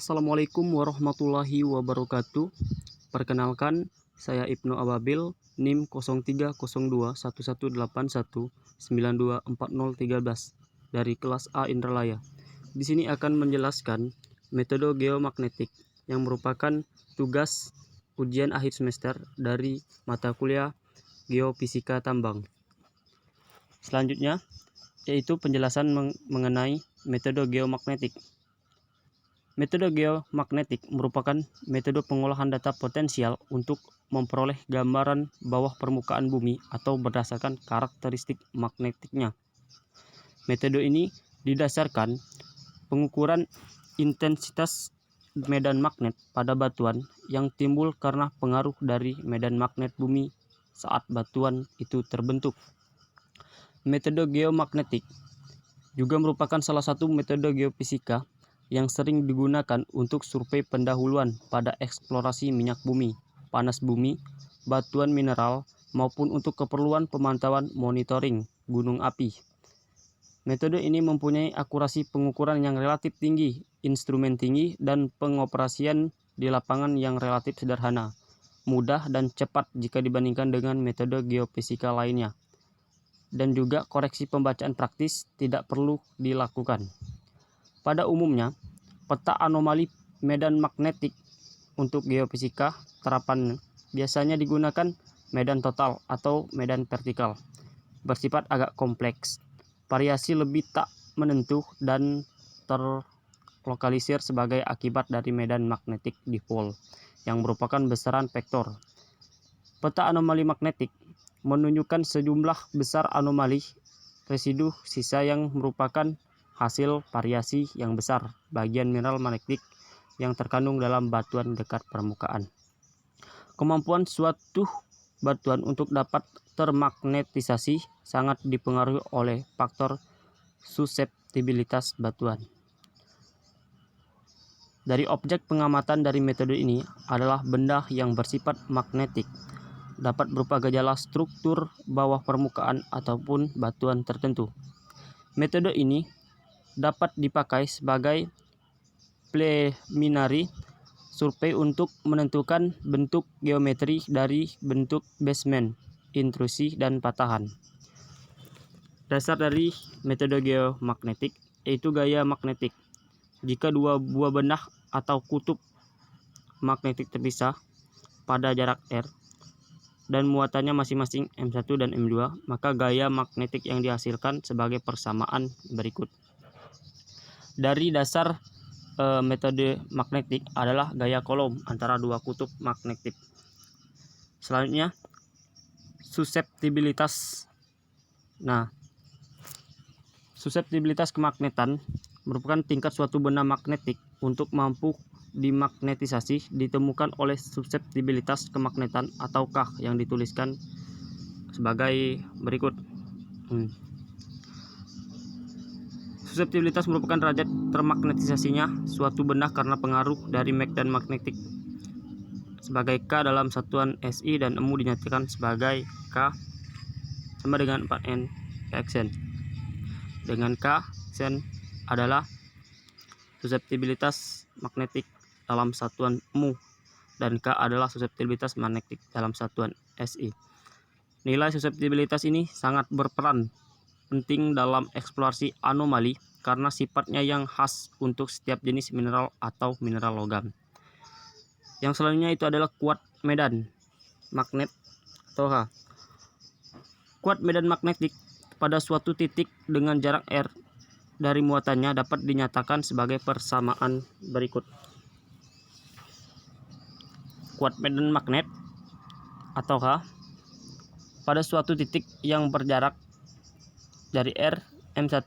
Assalamualaikum warahmatullahi wabarakatuh. Perkenalkan, saya Ibnu Ababil, NIM 03021181924013 dari kelas A Indralaya. Di sini akan menjelaskan metode geomagnetik yang merupakan tugas ujian akhir semester dari mata kuliah Geofisika Tambang. Selanjutnya yaitu penjelasan mengenai metode geomagnetik. Metode geomagnetik merupakan metode pengolahan data potensial untuk memperoleh gambaran bawah permukaan bumi atau berdasarkan karakteristik magnetiknya. Metode ini didasarkan pengukuran intensitas medan magnet pada batuan yang timbul karena pengaruh dari medan magnet bumi saat batuan itu terbentuk. Metode geomagnetik juga merupakan salah satu metode geofisika yang sering digunakan untuk survei pendahuluan pada eksplorasi minyak bumi, panas bumi, batuan mineral, maupun untuk keperluan pemantauan monitoring gunung api. Metode ini mempunyai akurasi pengukuran yang relatif tinggi, instrumen tinggi, dan pengoperasian di lapangan yang relatif sederhana, mudah dan cepat jika dibandingkan dengan metode geofisika lainnya. Dan juga koreksi pembacaan praktis tidak perlu dilakukan. Pada umumnya, peta anomali medan magnetik untuk geofisika terapan biasanya digunakan medan total atau medan vertikal, bersifat agak kompleks, variasi lebih tak menentu dan terlokalisir sebagai akibat dari medan magnetik dipol yang merupakan besaran vektor. Peta anomali magnetik menunjukkan sejumlah besar anomali residu sisa yang merupakan hasil variasi yang besar bagian mineral magnetik yang terkandung dalam batuan dekat permukaan. Kemampuan suatu batuan untuk dapat termagnetisasi sangat dipengaruhi oleh faktor suseptibilitas batuan. Dari objek pengamatan dari metode ini adalah benda yang bersifat magnetik, dapat berupa gejala struktur bawah permukaan ataupun batuan tertentu. Metode ini dapat dipakai sebagai preliminary survei untuk menentukan bentuk geometri dari bentuk basement, intrusi, dan patahan. Dasar dari metode geomagnetik yaitu gaya magnetik. Jika dua buah benah atau kutub magnetik terpisah pada jarak r dan muatannya masing-masing M1 dan M2, maka gaya magnetik yang dihasilkan sebagai persamaan berikut. Dari dasar metode magnetik adalah gaya kolom antara dua kutub magnetik. Selanjutnya, suseptibilitas. Suseptibilitas kemagnetan merupakan tingkat suatu benda magnetik untuk mampu dimagnetisasi ditemukan oleh suseptibilitas kemagnetan atau K yang dituliskan sebagai berikut. Suseptibilitas merupakan derajat termagnetisasinya suatu benda karena pengaruh dari medan magnetik. Sebagai K dalam satuan SI dan MU dinyatakan sebagai K sama dengan 4N Xn. Dengan K Xn adalah suseptibilitas magnetik dalam satuan MU dan K adalah suseptibilitas magnetik dalam satuan SI. Nilai suseptibilitas ini sangat berperan penting dalam eksplorasi anomali karena sifatnya yang khas untuk setiap jenis mineral atau mineral logam. Yang selanjutnya itu adalah kuat medan magnet atau H. Kuat medan magnetik pada suatu titik dengan jarak R dari muatannya dapat dinyatakan sebagai persamaan berikut. Kuat medan magnet atau H pada suatu titik yang berjarak dari R, M1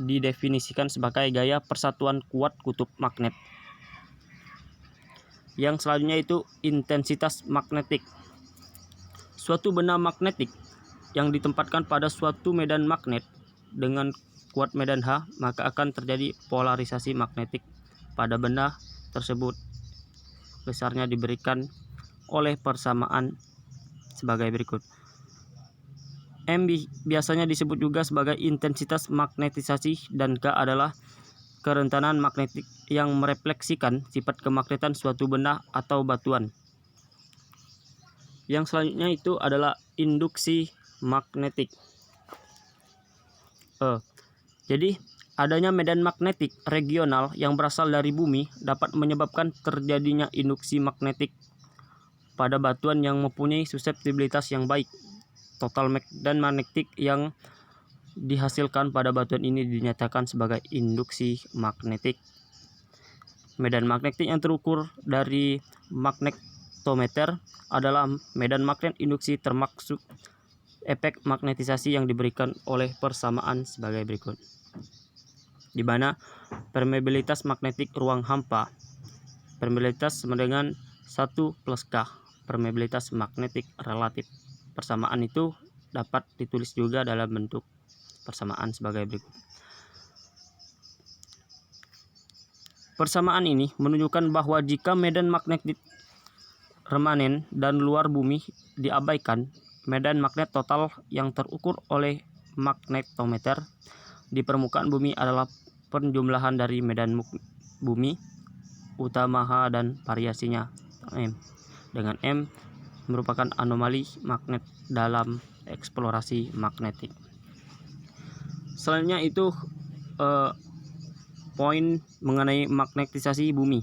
didefinisikan sebagai gaya persatuan kuat kutub magnet. Yang selanjutnya itu intensitas magnetik. Suatu benda magnetik yang ditempatkan pada suatu medan magnet dengan kuat medan H, maka akan terjadi polarisasi magnetik pada benda tersebut. Besarnya diberikan oleh persamaan sebagai berikut. M biasanya disebut juga sebagai intensitas magnetisasi dan K adalah kerentanan magnetik yang merefleksikan sifat kemagnetan suatu benda atau batuan. Yang selanjutnya itu adalah induksi magnetik. Jadi adanya medan magnetik regional yang berasal dari bumi dapat menyebabkan terjadinya induksi magnetik pada batuan yang mempunyai suseptibilitas yang baik. Total medan magnetik yang dihasilkan pada batuan ini dinyatakan sebagai induksi magnetik. Medan magnetik yang terukur dari magnetometer adalah medan magnet induksi termasuk efek magnetisasi yang diberikan oleh persamaan sebagai berikut. Di mana permeabilitas magnetik ruang hampa, permeabilitas sama dengan 1 plus K, permeabilitas magnetik relatif. Persamaan itu dapat ditulis juga dalam bentuk persamaan sebagai berikut. Persamaan ini menunjukkan bahwa jika medan magnetik remanen dan luar bumi diabaikan, medan magnet total yang terukur oleh magnetometer di permukaan bumi adalah penjumlahan dari medan bumi utama H dan variasinya M, dengan M merupakan anomali magnet dalam eksplorasi magnetik. Selanjutnya itu poin mengenai magnetisasi bumi.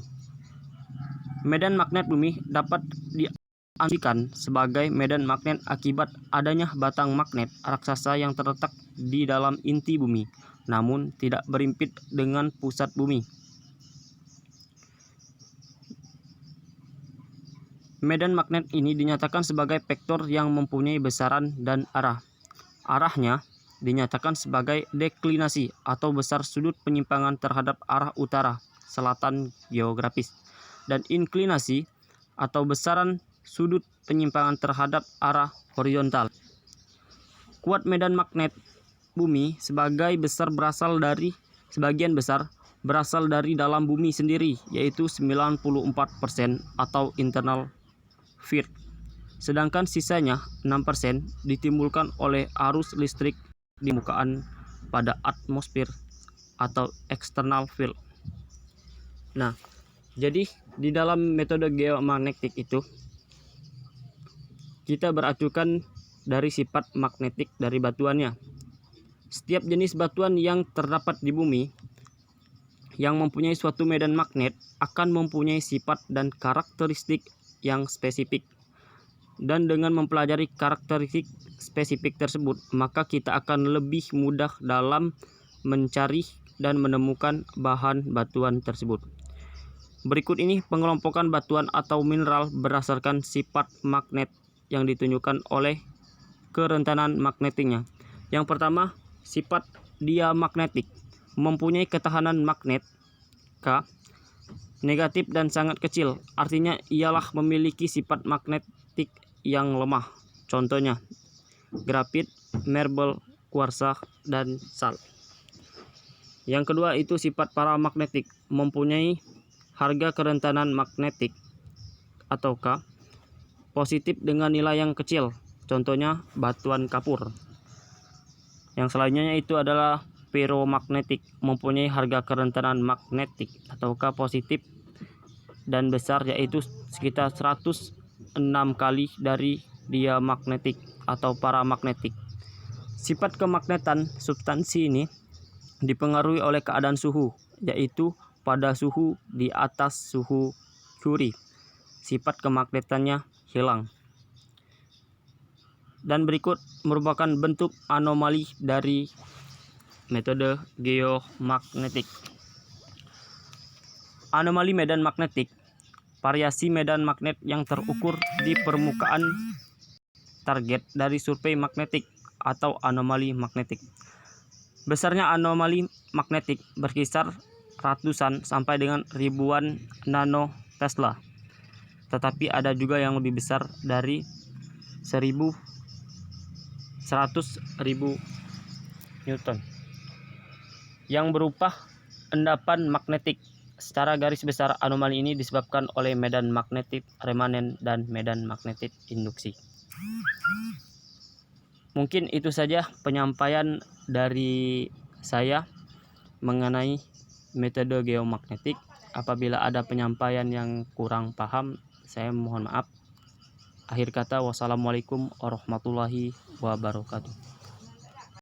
Medan magnet bumi dapat diartikan sebagai medan magnet akibat adanya batang magnet raksasa yang terletak di dalam inti bumi, namun tidak berimpit dengan pusat bumi. Medan magnet ini dinyatakan sebagai vektor yang mempunyai besaran dan arah. Arahnya dinyatakan sebagai deklinasi atau besar sudut penyimpangan terhadap arah utara selatan geografis, dan inklinasi atau besaran sudut penyimpangan terhadap arah horizontal. Kuat medan magnet bumi sebagian besar berasal dari dalam bumi sendiri, yaitu 94% atau internal field. Sedangkan sisanya 6% ditimbulkan oleh arus listrik di permukaan pada atmosfer atau external field. Nah, jadi di dalam metode geomagnetik itu kita beracukan dari sifat magnetik dari batuannya. Setiap jenis batuan yang terdapat di bumi yang mempunyai suatu medan magnet akan mempunyai sifat dan karakteristik yang spesifik. Dan dengan mempelajari karakteristik spesifik tersebut, maka kita akan lebih mudah dalam mencari dan menemukan bahan batuan tersebut. Berikut ini pengelompokan batuan atau mineral berdasarkan sifat magnet yang ditunjukkan oleh kerentanan magnetiknya. Yang pertama, sifat diamagnetik, mempunyai ketahanan magnet K negatif dan sangat kecil, artinya ialah memiliki sifat magnetik yang lemah. Contohnya grafit, marble, kuarsa, dan sal. Yang kedua itu sifat paramagnetik, mempunyai harga kerentanan magnetik atau K positif dengan nilai yang kecil. Contohnya batuan kapur. Yang selanjutnya itu adalah ferromagnetik, mempunyai harga kerentanan magnetik atau K positif dan besar, yaitu sekitar 106 kali dari diamagnetik atau paramagnetik. Sifat kemagnetan substansi ini dipengaruhi oleh keadaan suhu, yaitu pada suhu di atas suhu Curie sifat kemagnetannya hilang. Dan berikut merupakan bentuk anomali dari metode geomagnetik. Anomali medan magnetik, variasi medan magnet yang terukur di permukaan target dari survei magnetik atau anomali magnetik. Besarnya anomali magnetik berkisar ratusan sampai dengan ribuan nanotesla, tetapi ada juga yang lebih besar dari 100.000 Newton yang berupa endapan magnetik. Secara garis besar, anomali ini disebabkan oleh medan magnetik remanen dan medan magnetik induksi. Mungkin itu saja penyampaian dari saya mengenai metode geomagnetik. Apabila ada penyampaian yang kurang paham, saya mohon maaf. Akhir kata, wassalamualaikum warahmatullahi wabarakatuh.